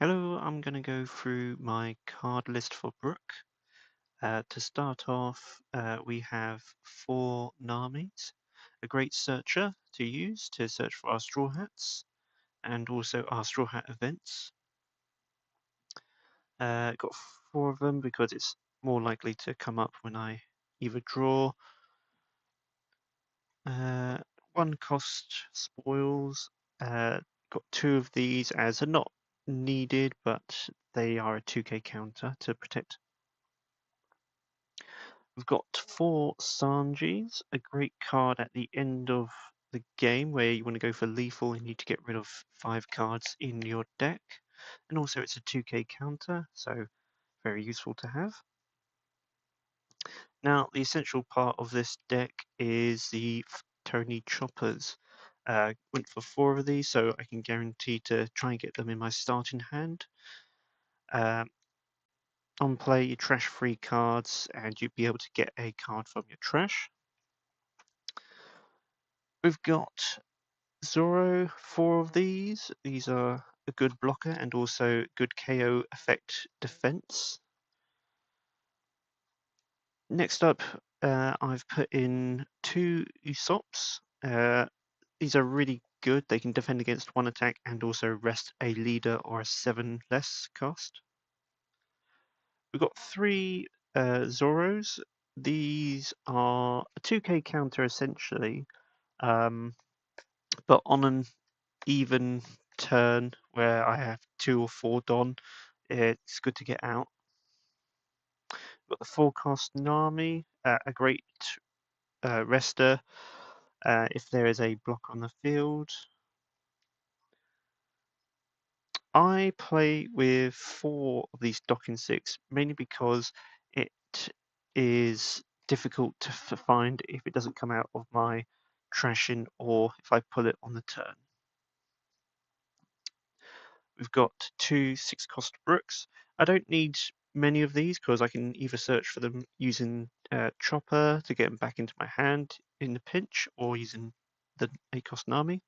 Hello, I'm going to go through my card list for Brook. To start off, we have 4 Namis, a great searcher to use to search for our Straw Hats and also our Straw Hat events. Got 4 of them because it's more likely to come up when I either draw. 1 cost spoils. Got 2 of these as are not needed, but they are a 2k counter to protect. We've got 4 Sanjis, a great card at the end of the game where you want to go for lethal and you need to get rid of 5 cards in your deck. And also it's a 2k counter, so very useful to have. Now, the essential part of this deck is the Tony Choppers. Went for 4 of these, so I can guarantee to try and get them in my starting hand. On play, you trash 3 cards, and you'd be able to get a card from your trash. We've got Zoro, 4 of these. These are a good blocker and also good KO effect defense. Next up, I've put in 2 Usops. These are really good. They can defend against 1 attack and also rest a leader or a 7 less cost. We've got 3 Zoros. These are a 2k counter essentially, but on an even turn where I have 2 or 4 Don, it's good to get out. We've got the 4-cost Nami, a great rester if there is a block on the field. I play with 4 of these docking 6 mainly because it is difficult to find if it doesn't come out of my trashing or if I pull it on the turn. We've got 2 6-cost Brooks. I don't need many of these because I can either search for them using Chopper to get them back into my hand in the pinch or using the 8-cost Nami.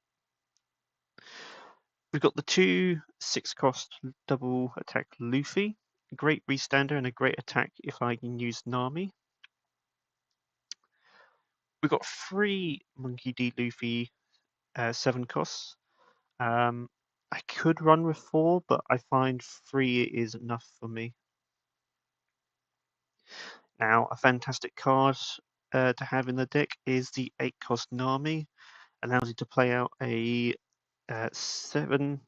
We've got the 2 6-cost double attack Luffy. A great restander and a great attack if I can use Nami. We've got 3 Monkey D. Luffy 7 costs. I could run with 4, but I find 3 is enough for me. Now, a fantastic card to have in the deck is the 8-cost Nami. Allows you to play out a 7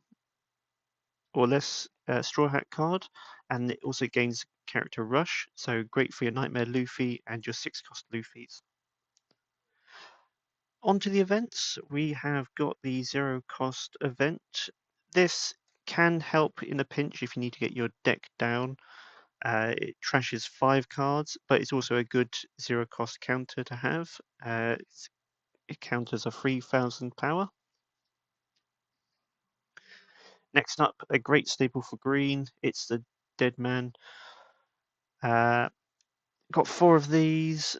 or less Straw Hat card, and it also gains character rush, so great for your Nightmare Luffy and your 6-cost Luffys. Onto the events, we have got the 0-cost event. This can help in a pinch if you need to get your deck down. It trashes 5 cards, but it's also a good 0-cost counter to have. It counters a 3000 power. Next up, a great staple for green. It's the Dead Man. Got 4 of these.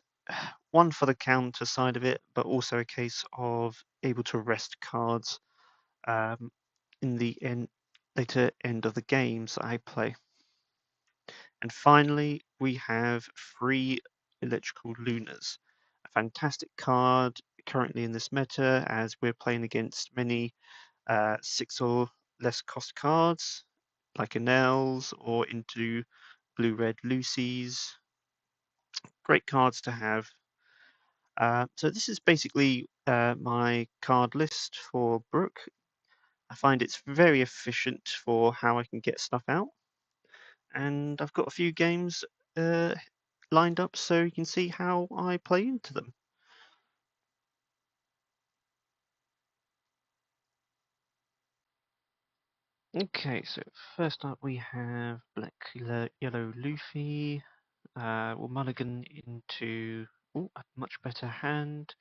1 for the counter side of it, but also a case of able to rest cards in the later end of the games I play. And finally, we have 3 Electrical Lunas, a fantastic card currently in this meta as we're playing against many 6 or less cost cards like Enels or into blue-red Lucy's. Great cards to have. So this is basically my card list for Brook. I find it's very efficient for how I can get stuff out. And I've got a few games lined up so you can see how I play into them. Okay, so first up we have black yellow Luffy. We'll mulligan into a much better hand.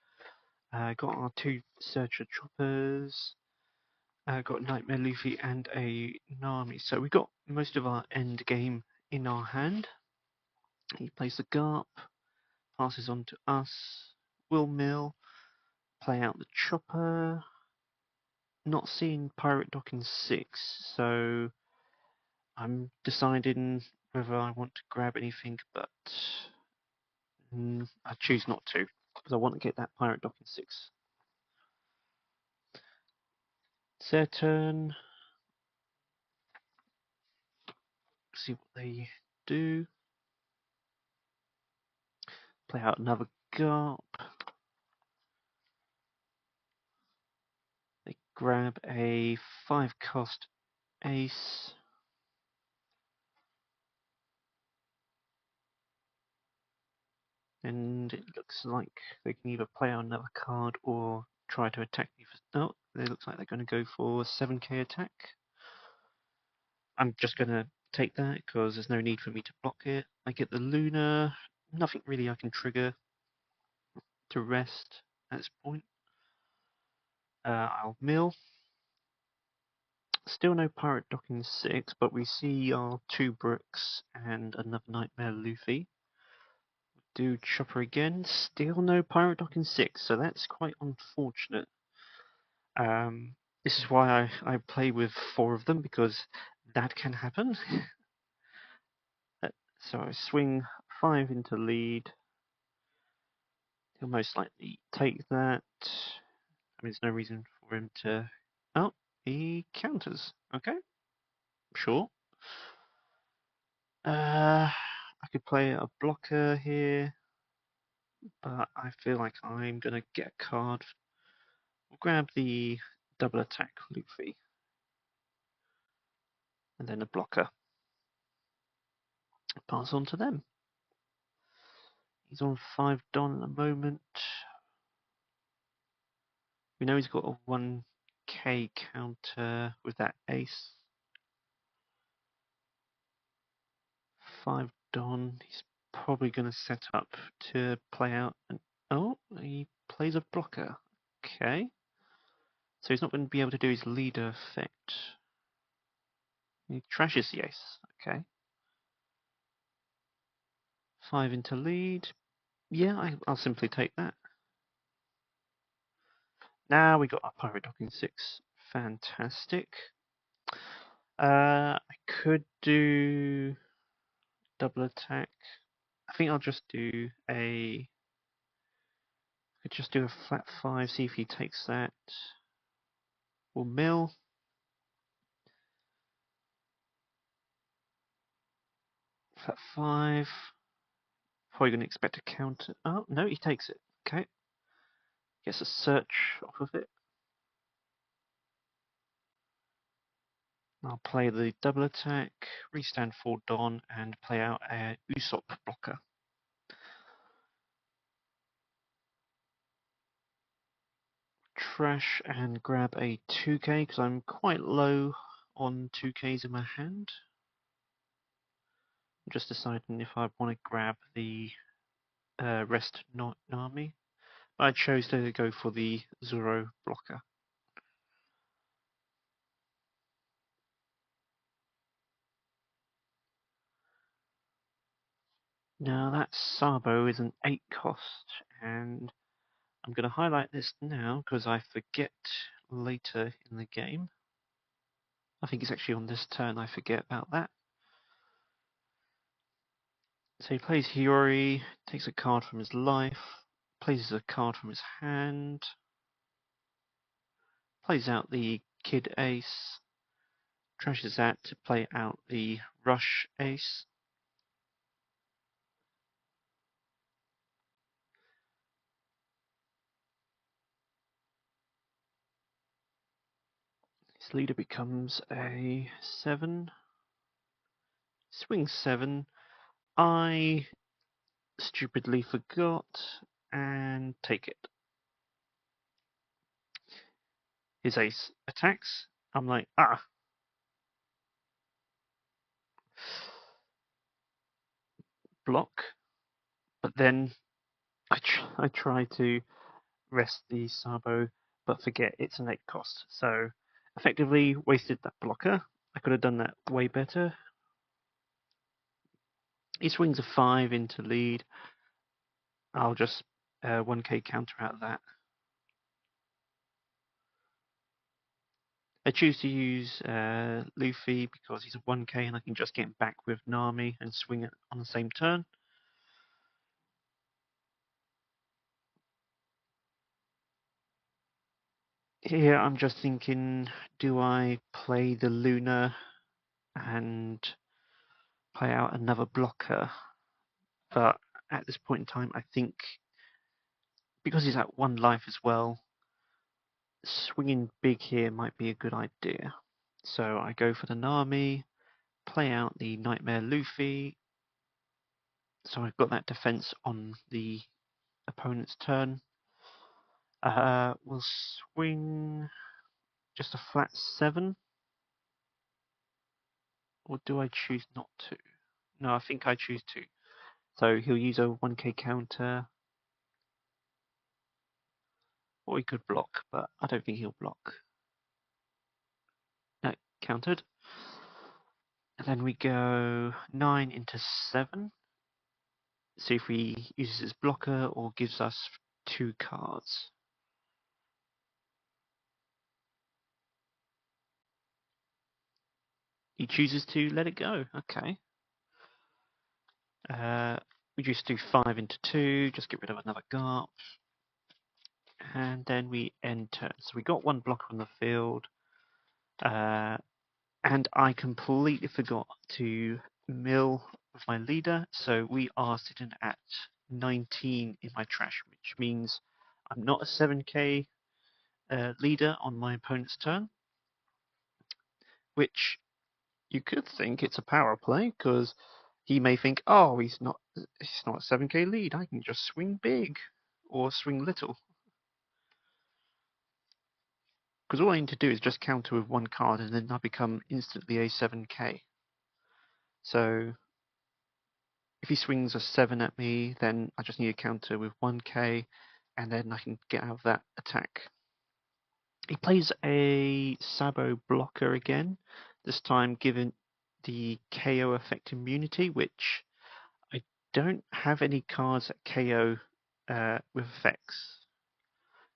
Got our 2 Searcher Choppers. Got Nightmare Luffy and a Nami. So we got most of our end game in our hand. He plays the Garp, passes on to us. We'll mill, play out the Chopper. Not seeing Pirate Docking 6, so I'm deciding whether I want to grab anything, but I choose not to because I want to get that pirate dock in 6. It's their turn. See what they do. Play out another Garp. They grab a 5-cost ace. And it looks like they can either play out another card or try to attack me. Oh, it looks like they're going to go for 7k attack. I'm just going to take that because there's no need for me to block it. I get the Luna. Nothing really I can trigger to rest at this point. I'll mill. Still no pirate docking 6, but we see our 2 Brooks and another Nightmare Luffy. Do Chopper again. Still no pirate docking 6, so that's quite unfortunate. This is why I play with 4 of them, because that can happen. So I swing 5 into lead. He'll most likely take that. I mean, there's no reason for him to... Oh, he counters. Okay, sure. I could play a blocker here, but I feel like I'm going to get a card. We'll grab the double attack Luffy. And then a blocker. Pass on to them. He's on 5 Don at the moment. We know he's got a 1k counter with that ace. 5 Don. He's probably going to set up to play out. Oh, he plays a blocker. Okay. So he's not going to be able to do his leader effect. He trashes the ace. Okay. 5 into lead. Yeah, I'll simply take that. Now we got our pirate docking 6. Fantastic. I could do double attack. I think I'll just do a. I could just do a flat 5. See if he takes that. We'll mill. Flat 5. Probably going to expect a counter. Oh no, he takes it. Okay. Gets a search off of it. I'll play the double attack, restand 4 Don, and play out a Usopp blocker. Trash and grab a 2k because I'm quite low on 2ks in my hand. I'm just deciding if I want to grab the rest Nami. I chose to go for the Zoro blocker. Now that Sabo is an 8 cost, and I'm going to highlight this now because I forget later in the game. I think it's actually on this turn I forget about that. So he plays Hiyori, takes a card from his life, plays a card from his hand, plays out the Kid Ace, trashes that to play out the Rush Ace. His leader becomes a 7. Swing 7. I stupidly forgot and take it. His ace attacks. I'm like, block. But then I try to rest the Sabo, but forget it's an 8 cost. So effectively wasted that blocker. I could have done that way better. He swings a 5 into lead. I'll just 1k counter out of that. I choose to use Luffy because he's a 1k and I can just get him back with Nami and swing it on the same turn. Here I'm just thinking, do I play the Luna and play out another blocker? But at this point in time, I think because he's at 1 life as well, swinging big here might be a good idea. So I go for the Nami, play out the Nightmare Luffy. So I've got that defense on the opponent's turn. We'll swing just a flat 7. Or do I choose not to? No, I think I choose to. So he'll use a 1k counter. Or he could block, but I don't think he'll block. No, countered. And then we go 9 into 7. See if he uses his blocker or gives us 2 cards. He chooses to let it go. Okay. We just do 5 into 2, just get rid of another Garp. And then we end turn. So we got 1 blocker on the field. And I completely forgot to mill with my leader. So we are sitting at 19 in my trash, which means I'm not a 7k leader on my opponent's turn. Which you could think it's a power play because he may think, oh, he's not a 7k lead. I can just swing big or swing little. Because all I need to do is just counter with 1 card and then I become instantly a 7k. So if he swings a 7 at me, then I just need a counter with 1k and then I can get out of that attack. He plays a Sabo blocker again, this time given the KO effect immunity, which I don't have any cards that KO with effects.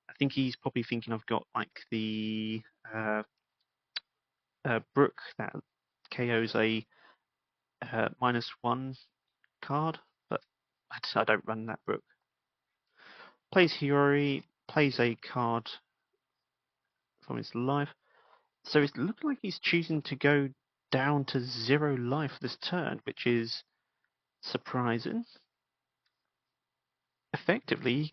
I think he's probably thinking I've got like the Brook that KOs a -1 card, but I don't run that Brook. Plays Hiyori, plays a card from his life. So it looks like he's choosing to go down to 0 life this turn, which is surprising. Effectively, he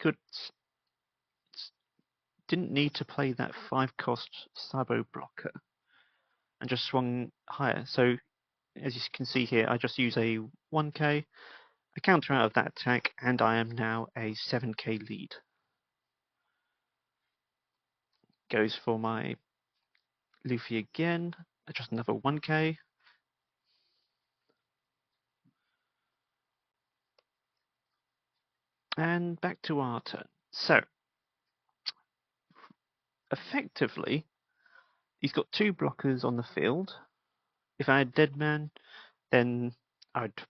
didn't need to play that 5-cost Sabo blocker and just swung higher. So as you can see here, I just use a 1k, I counter out of that attack, and I am now a 7k lead. Goes for my Luffy again, just another 1k. And back to our turn. So, effectively, he's got 2 blockers on the field. If I had Deadman, then I'd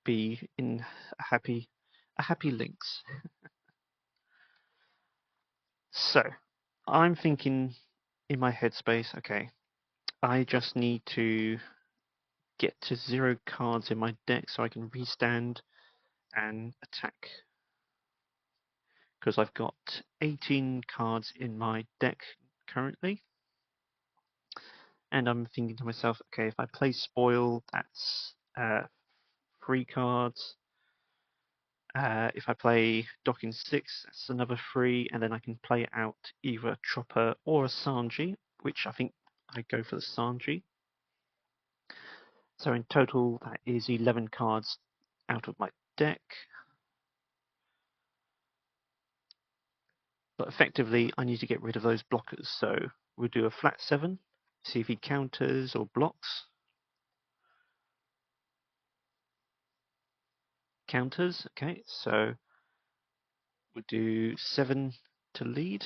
be in a happy links. So, I'm thinking in my headspace, okay, I just need to get to 0 cards in my deck so I can restand and attack. Because I've got 18 cards in my deck currently. And I'm thinking to myself, okay, if I play Spoil, that's 3 cards. If I play Docking 6, that's another 3, and then I can play out either a Chopper or a Sanji, which I think I go for the Sanji. So in total, that is 11 cards out of my deck. But effectively, I need to get rid of those blockers. So we'll do a flat 7, see if he counters or blocks. Counters, okay, so we'll do 7 to lead.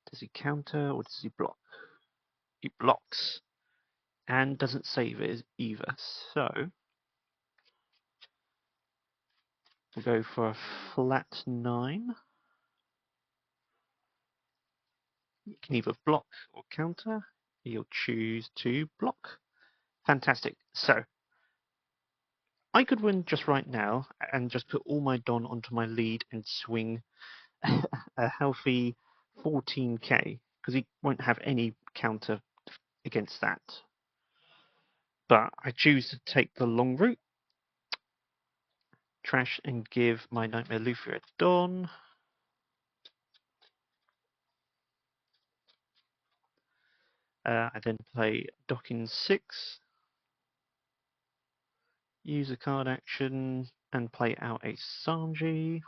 Does he counter or does he block? He blocks and doesn't save it either. So we'll go for a flat 9. You can either block or counter. You'll choose to block. Fantastic. So I could win just right now and just put all my Don onto my lead and swing a healthy 14k because he won't have any counter against that. But I choose to take the long route, trash and give my Nightmare Luthor a Don. I then play Docking 6, use a card action, and play out a Sanji.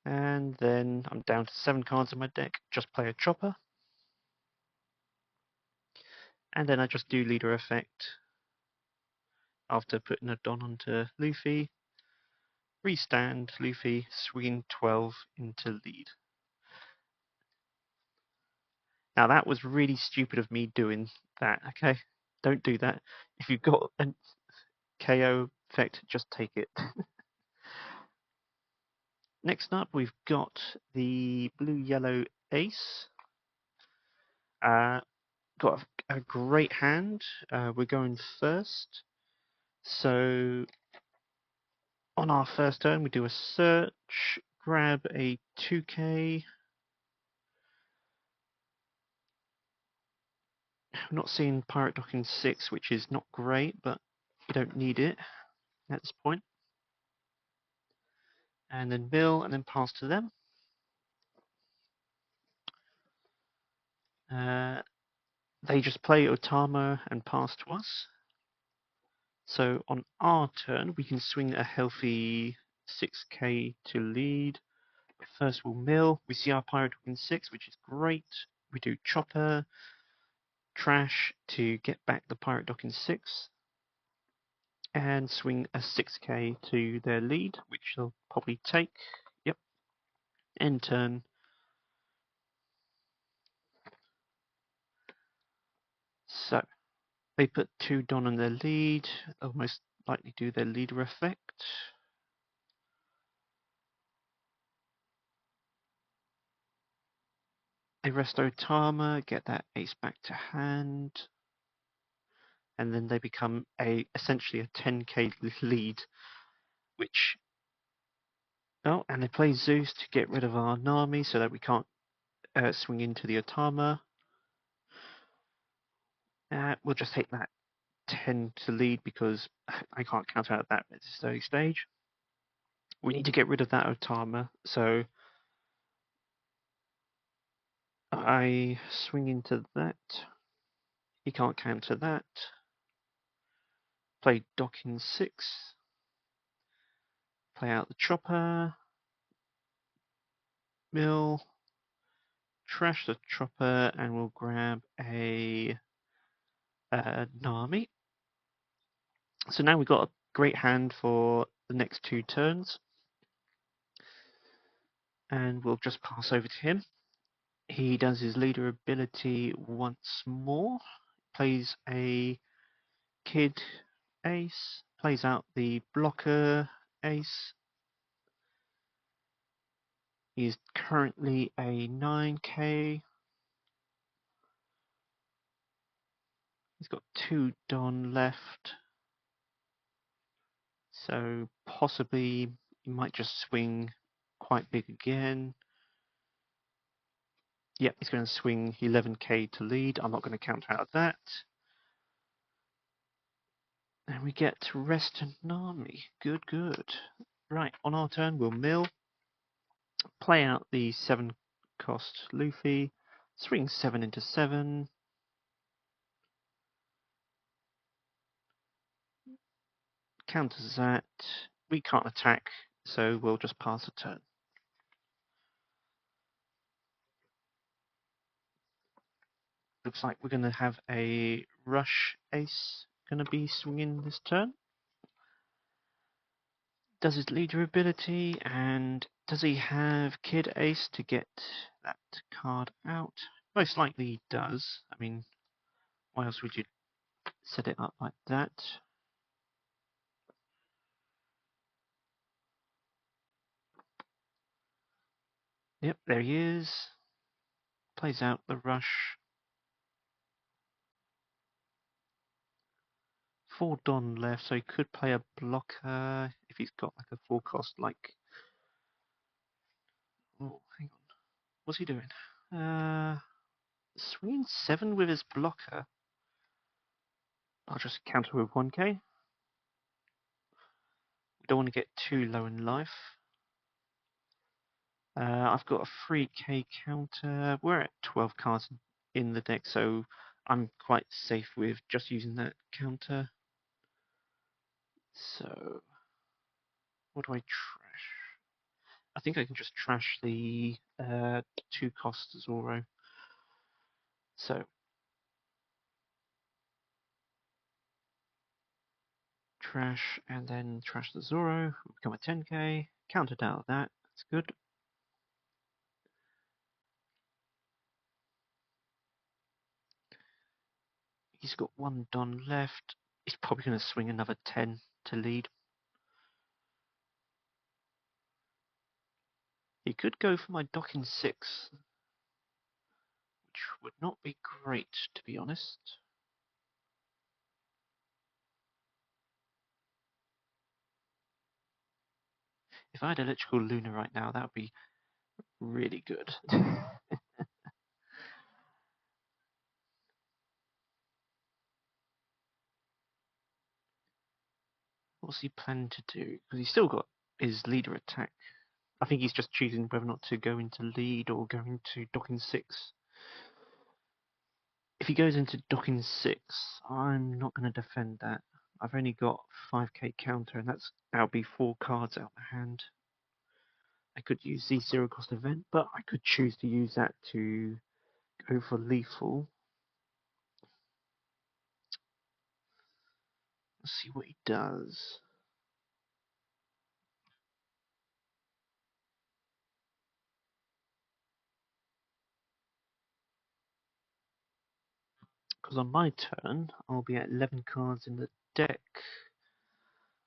And then I'm down to 7 cards in my deck, just play a Chopper. And then I just do Leader Effect after putting a Don onto Luffy. Restand Luffy, swing 12 into lead. Now that was really stupid of me doing that, okay? Don't do that. If you've got a KO effect, just take it. Next up, we've got the blue-yellow ace. Got a great hand. We're going first. So on our first turn, we do a search, grab a 2k. I'm not seeing Pirate Docking 6, which is not great, but you don't need it at this point. And then mill, and then pass to them. They just play Otama and pass to us. So on our turn, we can swing a healthy 6k to lead. First we'll mill. We see our Pirate Docking 6, which is great. We do Chopper, trash to get back the Pirate Docking 6. And swing a 6k to their lead, which they'll probably take. Yep. End turn. So they put 2 Don on their lead. They'll most likely do their leader effect. They rest Otama, get that ace back to hand, and then they become essentially a 10k lead, which and they play Zeus to get rid of our Nami so that we can't swing into the Otama. We'll just take that 10 to lead because I can't counter out that at this early stage. We need to get rid of that Otama, so I swing into that. He can't counter that. Play Docking 6. Play out the Chopper. Mill. Trash the Chopper, and we'll grab a Nami. So now we've got a great hand for the next 2 turns. And we'll just pass over to him. He does his leader ability once more. Plays a Kid ace. Plays out the blocker ace. He's currently a 9k. He's got 2 Don left. So possibly he might just swing quite big again. Yep, he's going to swing 11k to lead. I'm not going to counter out of that. And we get to rest Nami. Good, good. Right, on our turn, we'll mill. Play out the 7 cost Luffy. Swing 7 into 7. Counters that. We can't attack, so we'll just pass a turn. Looks like we're going to have a rush ace going to be swinging this turn. Does his leader ability, and does he have Kid Ace to get that card out? Most likely he does. I mean, why else would you set it up like that? Yep, there he is. Plays out the rush. 4 Don left, so he could play a blocker if he's got like a 4 cost like. Oh, hang on. What's he doing? Swinging 7 with his blocker. I'll just counter with 1k. We don't want to get too low in life. I've got a 3k counter. We're at 12 cards in the deck, so I'm quite safe with just using that counter. So, what do I trash? I think I can just trash the 2 cost Zoro. So, trash and then trash the Zoro. We become a 10k. Countered out of that. That's good. He's got 1 Don left. He's probably going to swing another 10 to lead. He could go for my docking 6, which would not be great, to be honest. If I had electrical Luna right now, that would be really good. What's he planning to do? Because he's still got his leader attack. I think he's just choosing whether or not to go into lead or go into docking 6. If he goes into docking 6, I'm not going to defend that. I've only got 5k counter, and that'll be 4 cards out of my hand. I could use the 0 cost event, but I could choose to use that to go for lethal. Let's see what he does. Because on my turn, I'll be at 11 cards in the deck.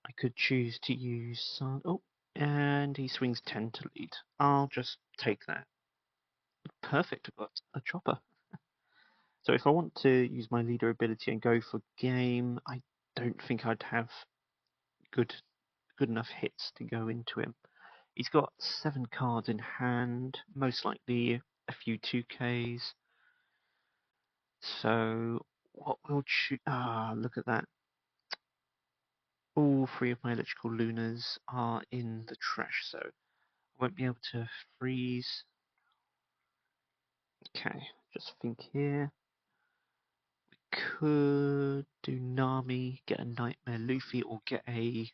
I could choose to use some. Oh, and he swings 10 to lead. I'll just take that. Perfect, I've got a chopper. So if I want to use my leader ability and go for game, I don't think I'd have good enough hits to go into him. He's got 7 cards in hand, most likely a few 2Ks. So what we'll choose? Look at that. All 3 of my electrical lunas are in the trash, so I won't be able to freeze. Okay, just think here. We could do Nami, get a Nightmare Luffy, or get a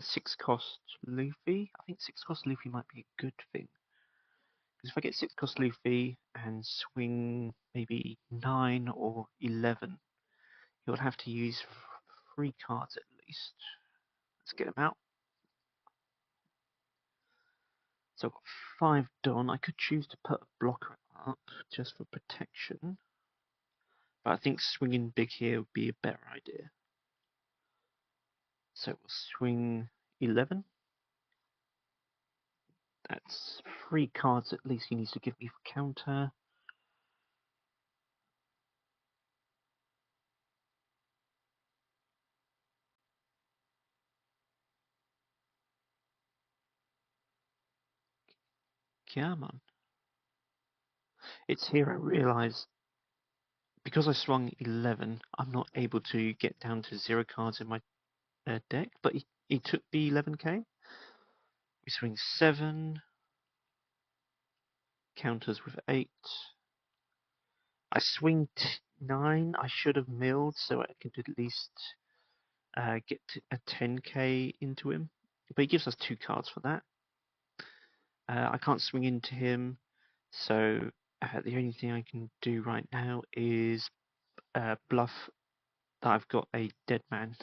6 cost Luffy. I think 6 cost Luffy might be a good thing. Because if I get 6 cost Luffy and swing maybe 9 or 11, he'll have to use 3 cards at least. Let's get him out. So I've got 5 done. I could choose to put a blocker up just for protection. But I think swinging big here would be a better idea. So we'll swing 11. That's 3 cards at least he needs to give me for counter. Come on. It's here I realise, because I swung 11, I'm not able to get down to 0 cards in my deck, but he took the 11k. We swing 7, counters with 8. I swing 9, I should have milled so I could at least get a 10k into him. But he gives us 2 cards for that. I can't swing into him, so the only thing I can do right now is bluff that I've got a dead man.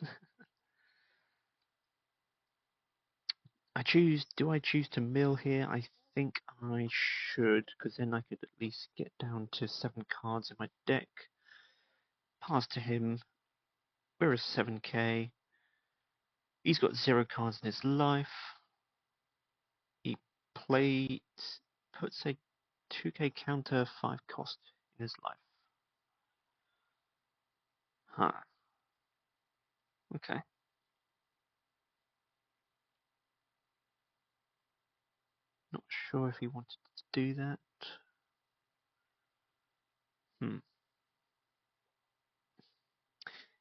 Do I choose to mill here? I think I should, because then I could at least get down to 7 cards in my deck. Pass to him. We're a 7k. He's got 0 cards in his life. He played puts a 2k counter 5 cost in his life. Huh. Okay. Not sure if he wanted to do that.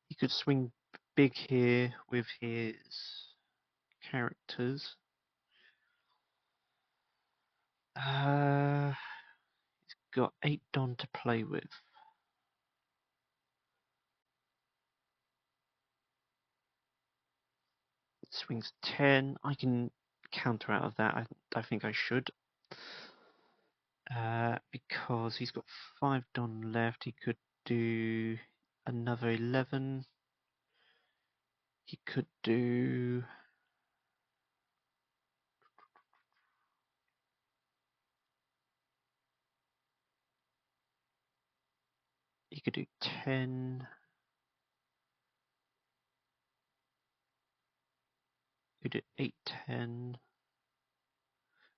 He could swing big here with his characters. He's got 8 Don to play with. Swings 10. I can counter out of that. I think I should. Because he's got 5 Don left. He could do another 11. He could do... He could do 10. He could do 8, 10.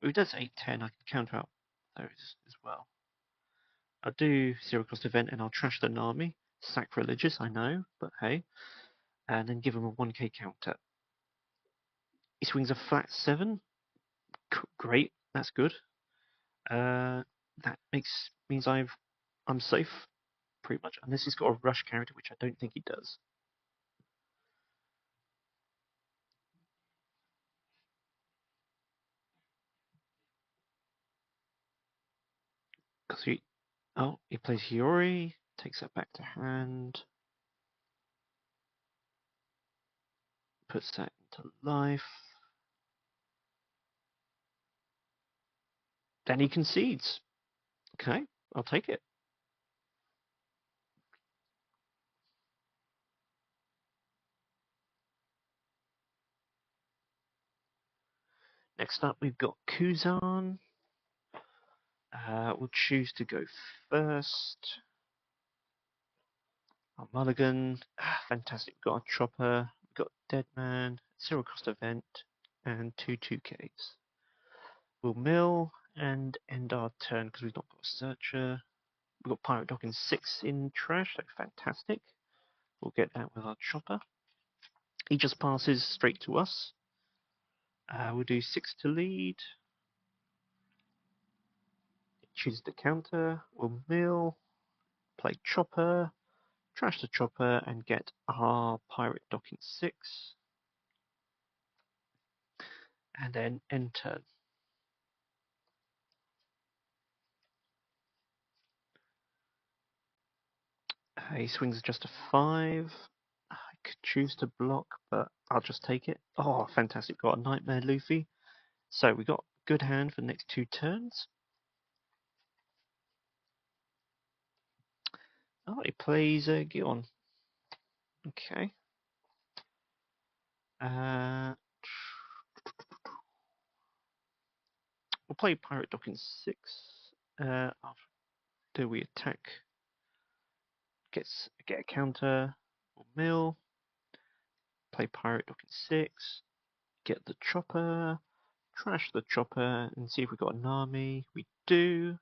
If he does 8, 10, I can counter out those as well. I'll do zero cost event and I'll trash the army. Sacrilegious, I know, but hey. And then give him a 1k counter. He swings a flat 7. Great, that's good. That means I'm safe, pretty much. Unless he's got a rush character, which I don't think he does. Because he plays Hiyori, takes that back to hand, puts that into life. Then he concedes. Okay, I'll take it. Next up, we've got Kuzan. We'll choose to go first. Our Mulligan. Fantastic. We've got a Chopper. We've got Deadman. Zero cost event. And 2/2Ks. We'll mill and end our turn because we've not got a Searcher. We've got Pirate Dock in 6 in trash. That's fantastic. We'll get that with our Chopper. He just passes straight to us. We'll do 6 to lead. Choose the counter. We'll mill. Play Chopper. Trash the Chopper and get our Pirate Dock in 6. And then end turn. He swings just a 5. I could choose to block, but I'll just take it. Oh, fantastic. Got a Nightmare Luffy. So we got good hand for the next 2 turns. Oh, he plays Gion. Okay. We'll play Pirate Dock in 6. After we attack, get a counter. We'll mill. Play Pirate Dock in 6. Get the Chopper. Trash the Chopper and see if we've got an army. We do.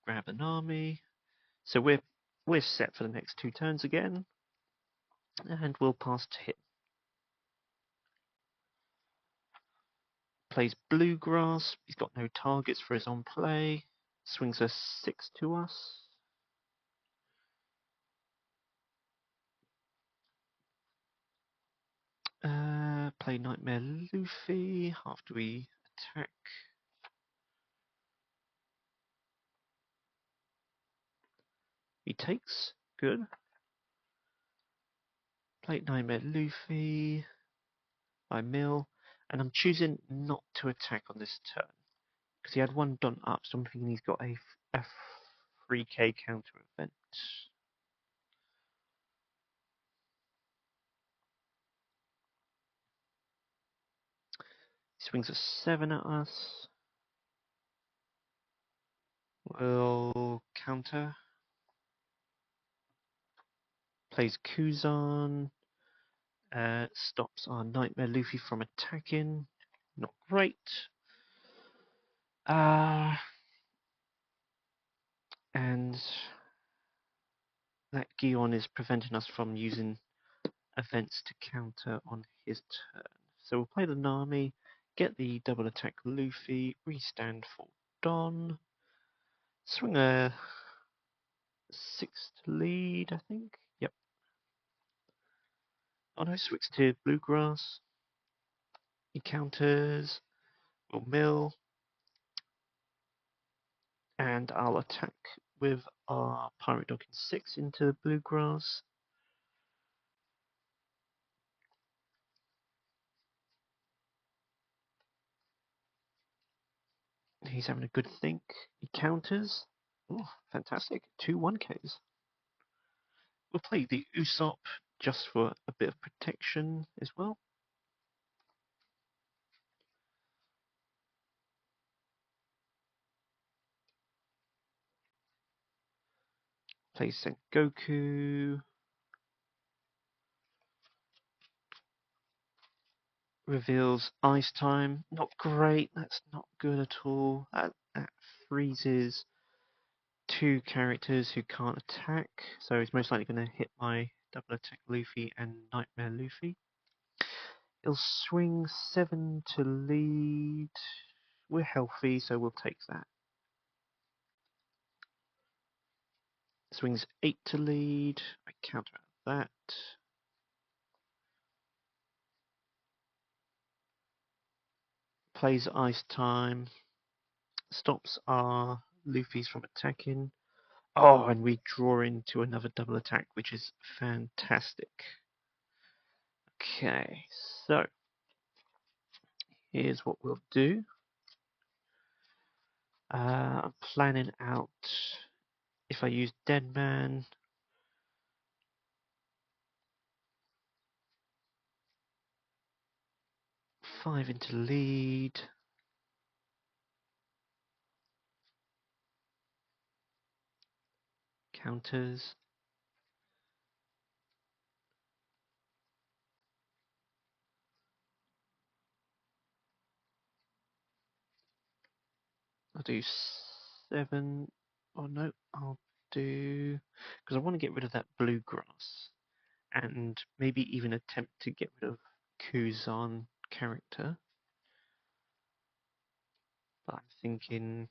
Grab an army. So we're set for the next 2 turns again. And we'll pass to him. Plays Bluegrass. He's got no targets for his on play. Swings a 6 to us. Play Nightmare Luffy after we attack. He takes. Good. Play Nightmare Luffy. I mill. And I'm choosing not to attack on this turn. Because he had 1 done up, so I'm thinking he's got a 3k counter event. He swings a 7 at us. We'll counter. Plays Kuzan. Stops our Nightmare Luffy from attacking. Not great. And that Gion is preventing us from using events to counter on his turn. So we'll play the Nami, get the double attack Luffy, restand for Don, swing a 6 to lead, I think. Yep. Oh no, switch to Bluegrass. He counters, we'll mill, and I'll attack with our Pirate Dog in 6 into Bluegrass. He's having a good think. He counters. Oh, fantastic. 2 1Ks. We'll play the Usopp just for a bit of protection as well. Play Sengoku. Reveals Ice Time. Not great. That's not good at all. That freezes 2 characters who can't attack. So he's most likely going to hit my double attack Luffy and Nightmare Luffy. He'll swing 7 to lead. We're healthy, so we'll take that. Swings 8 to lead. I counter that. Plays Ice Time. Stops our Luffy's from attacking. Oh, and we draw into another double attack, which is fantastic. Okay, so here's what we'll do. I'm planning out if I use Dead Man. Five into lead. Counters. I'll do 7. Oh no, I'll do because I want to get rid of that Bluegrass and maybe even attempt to get rid of Kuzan character. But I'm thinking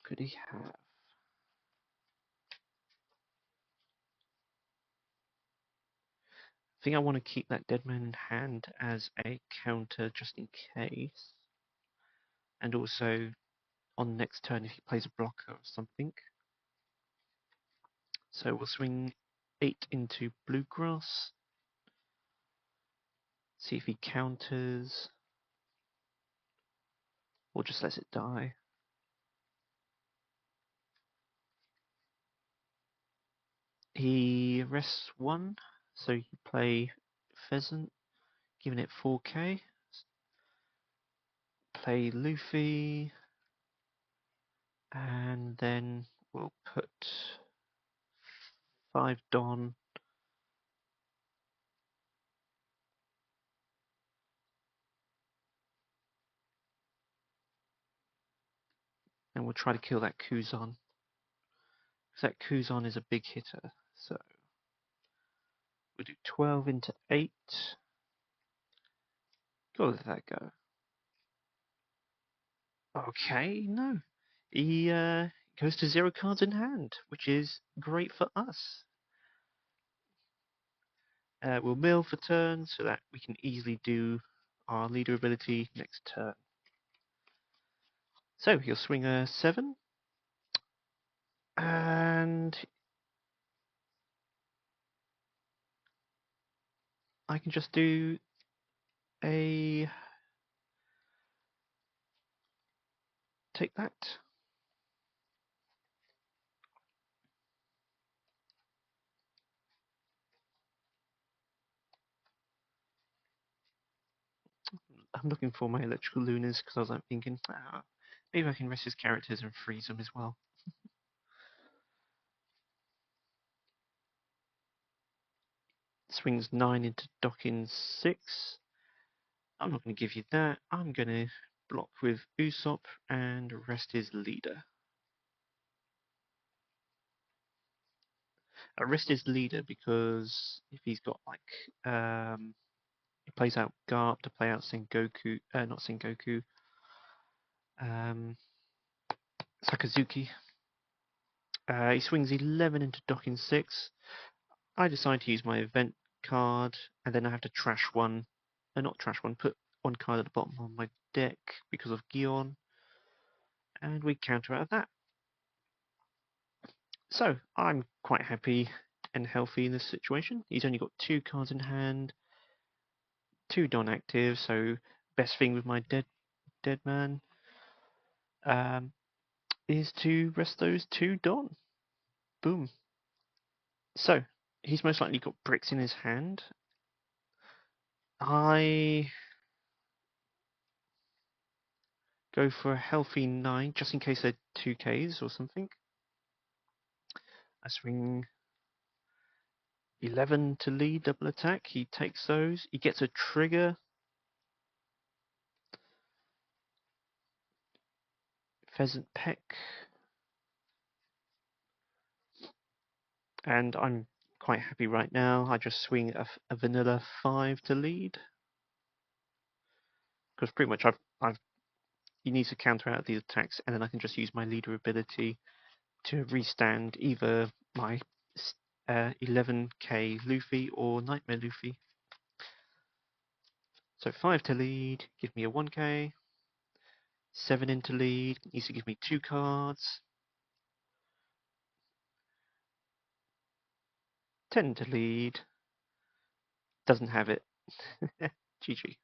could he have? I think I want to keep that Dead Man in hand as a counter just in case. And also on next turn if he plays a blocker or something. So we'll swing 8 into Bluegrass. See if he counters. Or just lets it die. He rests 1. So you play Pheasant, giving it 4k. Play Luffy. And then we'll put 5 Don. And we'll try to kill that Kuzan. Because that Kuzan is a big hitter. So we'll do 12 into 8. Gotta let that go. Okay, no. He goes to 0 cards in hand, which is great for us. We'll mill for turn so that we can easily do our leader ability next turn. So he'll swing a 7. And I can just do a take that. I'm looking for my electrical lunas because I was like thinking, maybe I can rest his characters and freeze them as well. Swings 9 into docking 6. I'm not going to give you that. I'm going to block with Usopp and rest his leader. I rest his leader because if he's got like he plays out Garp to play out Sengoku, not Sengoku, um, Sakazuki. He swings 11 into docking 6. I decide to use my event card, and then I have to trash one, not trash one, put one card at the bottom of my deck because of Gion, and we counter out of that. So I'm quite happy and healthy in this situation. He's only got 2 cards in hand, 2 Don active, so best thing with my dead man um, is to rest those 2 Don. Boom. So he's most likely got bricks in his hand. I go for a healthy 9 just in case they're 2Ks or something. I swing 11 to lead double attack. He takes those. He gets a trigger. Pheasant peck. And I'm quite happy right now. I just swing a vanilla 5 to lead. Because pretty much he needs to counter out these attacks, and then I can just use my leader ability to restand either my 11k Luffy or Nightmare Luffy. So 5 to lead, give me a 1k. 7 into lead, needs to give me 2 cards. 10 to lead, doesn't have it. GG.